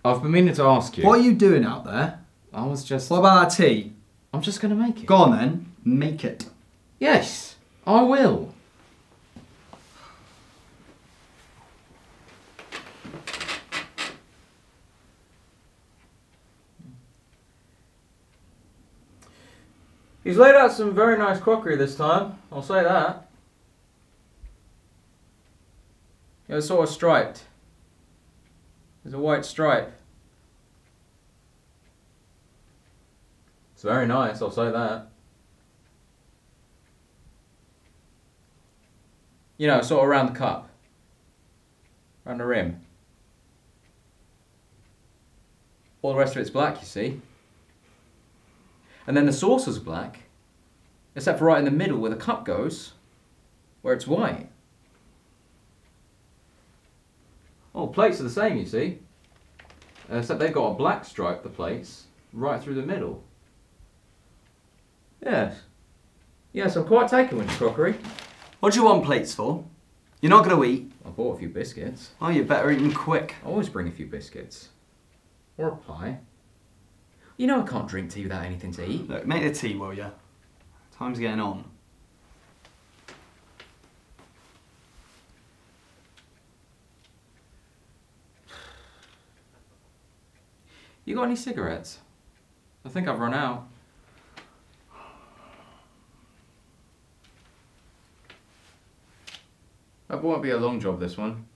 I've been meaning to ask you. What are you doing out there? I was just... What about that tea? I'm just going to make it. Go on then, make it. Yes, I will. He's laid out some very nice crockery this time, I'll say that. Yeah, it's sort of striped. There's a white stripe. It's very nice, I'll say that. You know, sort of around the cup. Around the rim. All the rest of it's black, you see. And then the saucer's black, except for right in the middle where the cup goes, where it's white. Oh, plates are the same, you see. Except they've got a black stripe, the plates, right through the middle. Yes. Yes, I'm quite taken with crockery. What do you want plates for? You're not going to eat. I bought a few biscuits. Oh, you better eat them quick. I always bring a few biscuits. Or a pie. You know I can't drink tea without anything to eat. Look, make the tea, will ya? Time's getting on. You got any cigarettes? I think I've run out. That won't be a long job, this one.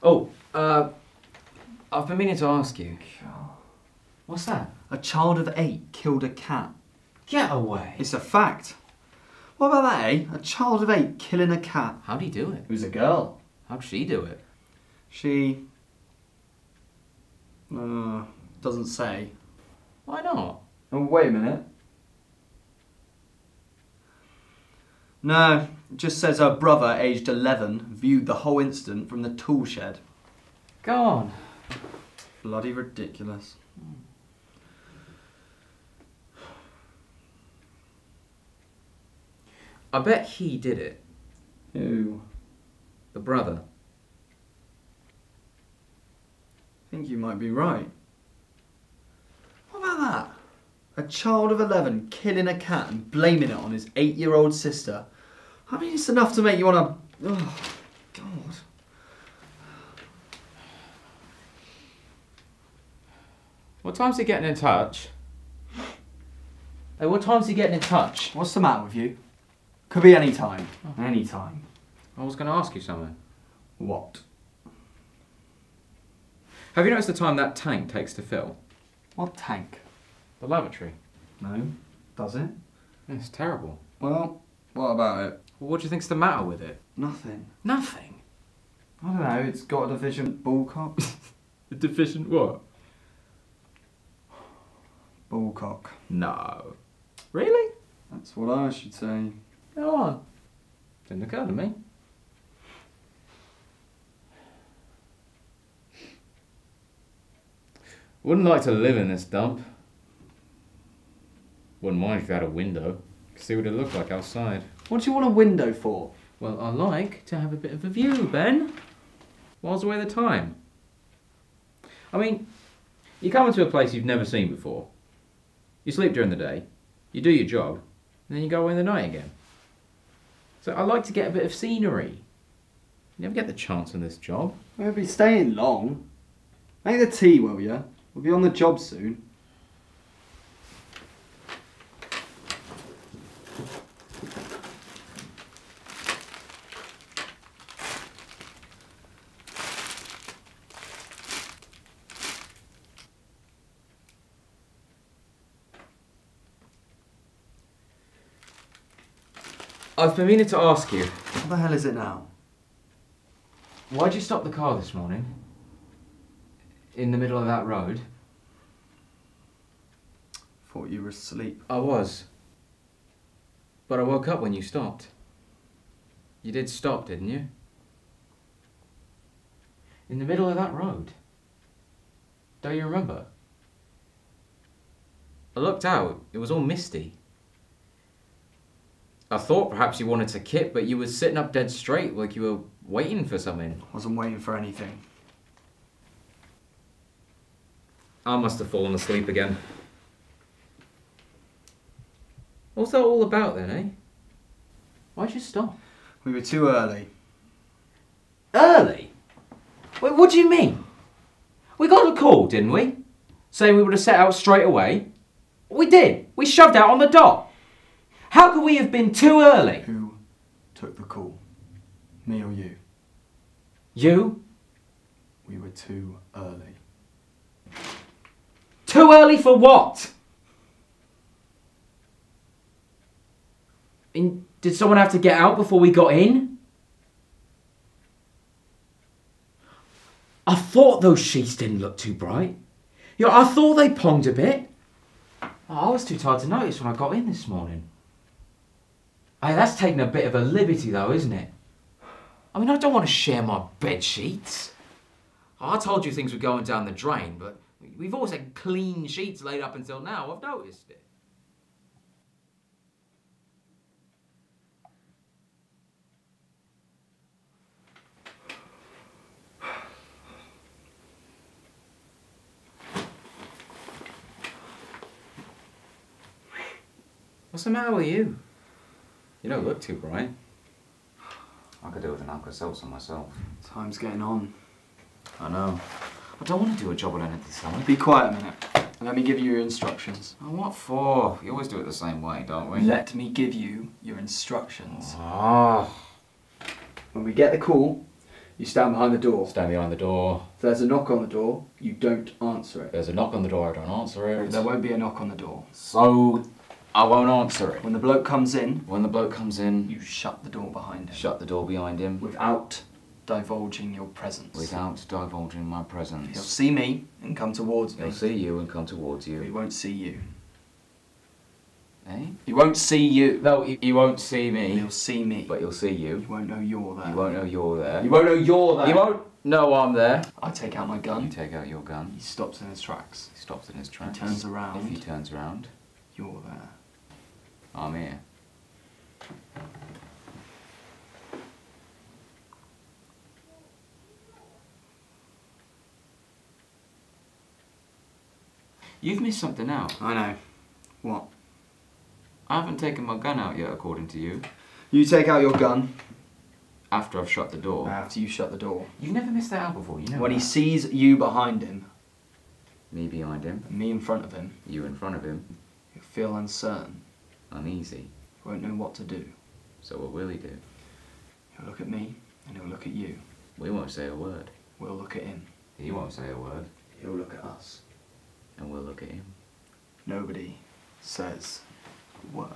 Oh, I've been meaning to ask you. What's that? A child of 8 killed a cat. Get away. It's a fact. What about that, eh? A child of 8 killing a cat. How'd he do it? It was a girl. How'd she do it? She... doesn't say. Why not? Oh, wait a minute. No, it just says her brother, aged 11, viewed the whole incident from the tool shed. Go on. Bloody ridiculous. I bet he did it. Who? The brother. I think you might be right. What about that? A child of 11 killing a cat and blaming it on his 8-year-old sister. I mean, it's enough to make you want to... Oh, God. What time's he getting in touch? Hey, what time's he getting in touch? What's the matter with you? Could be any time. Oh. Any time. I was going to ask you something. What? Have you noticed the time that tank takes to fill? What tank? The lavatory. No. Does it? It's terrible. Well, what about it? Well, what do you think's the matter with it? Nothing. Nothing. I don't know, it's got a deficient ball cock. A deficient what? Ball cock. No. Really? That's what I should say. Go on. Didn't occur to me. Wouldn't like to live in this dump. Wouldn't mind if you had a window. See what it looked like outside. What do you want a window for? Well, I like to have a bit of a view, Ben. Whilst away the time. I mean, you come into a place you've never seen before. You sleep during the day, you do your job, and then you go away in the night again. So I like to get a bit of scenery. You never get the chance on this job. We won't be staying long. Make the tea, will ya? We'll be on the job soon. I've been meaning to ask you. What the hell is it now? Why'd you stop the car this morning? In the middle of that road? Thought you were asleep. I was. But I woke up when you stopped. You did stop, didn't you? In the middle of that road. Don't you remember? I looked out. It was all misty. I thought perhaps you wanted to kip, but you were sitting up dead straight like you were waiting for something. Wasn't waiting for anything. I must have fallen asleep again. What's that all about then, eh? Why'd you stop? We were too early. Early? Wait, what do you mean? We got a call, didn't we? Saying we would have set out straight away. We did. We shoved out on the dot. How could we have been too early? Who took the call? Me or you? You? We were too early. Too early for what? Did someone have to get out before we got in? I thought those sheets didn't look too bright. Yeah, I thought they ponged a bit. Oh, I was too tired to notice when I got in this morning. Hey, that's taking a bit of a liberty though, isn't it? I mean, I don't want to share my bed sheets. I told you things were going down the drain, but we've always had clean sheets laid up until now. I've noticed it. What's the matter with you? You don't look too bright. I could do with an Alka-Seltzer myself. Time's getting on. I know. I don't want to do a job on anything this summer. Be quiet a minute. Let me give you your instructions. Oh, what for? You always do it the same way, don't we? Let me give you your instructions. Oh. When we get the call, you stand behind the door. Stand behind the door. If there's a knock on the door, you don't answer it. There's a knock on the door, I don't answer it. There won't be a knock on the door. So, I won't answer it. When the bloke comes in, you shut the door behind him. shut the door behind him. Without divulging your presence. Without divulging my presence. He'll see me and come towards me. He'll see you and come towards He you. won't see you. Eh? He won't see you. No, he won't see me. He'll see me. But he'll see you. You won't know you're there. You won't know you're there. You won't know you're there. You won't know I'm there. I take out my You gun. take out your gun. He stops in his tracks. He stops in his tracks. turns around. If he turns around, You're there. I'm here. You've missed something out. I know. What? I haven't taken my gun out yet, according to you. You take out your gun After I've shut the door. after you shut the door. You've never missed that out before, you know. When he that. sees you behind him, Me behind him, and me in front of him, you in front of him, he'll feel uncertain. uneasy. He won't know what to do. So what will he do? He'll look at me, and he'll look at you. We won't say a word. We'll look at him. He won't say a word. He'll look at us. And we'll look at him. Nobody says a word.